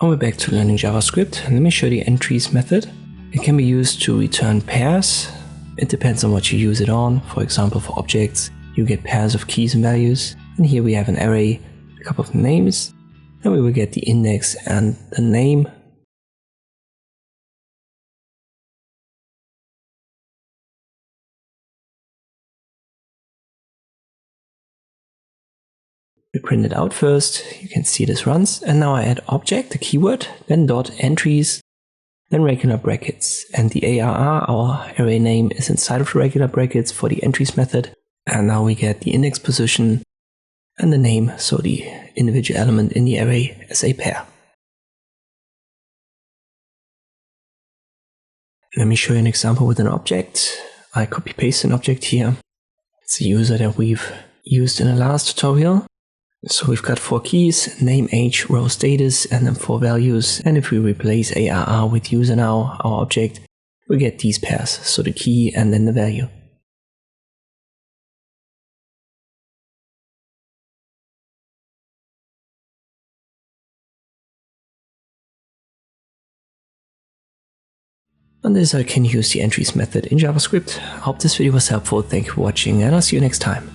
And we're back to learning JavaScript. Let me show you the entries method. It can be used to return pairs. It depends on what you use it on. For example, for objects, you get pairs of keys and values. And here we have an array, a couple of names. Then we will get the index and the name. We print it out first, you can see this runs, and now I add object, the keyword, then dot entries, then regular brackets, and the ARR, our array name, is inside of the regular brackets for the entries method, and now we get the index position and the name, so the individual element in the array as a pair. Let me show you an example with an object. I copy paste an object here. It's a user that we've used in the last tutorial. So we've got 4 keys, name, age, row status, and then 4 values. And if we replace ARR with user now, our object, we get these pairs, so the key and then the value. On this I can use the entries method in JavaScript. I hope this video was helpful, thank you for watching, and I'll see you next time.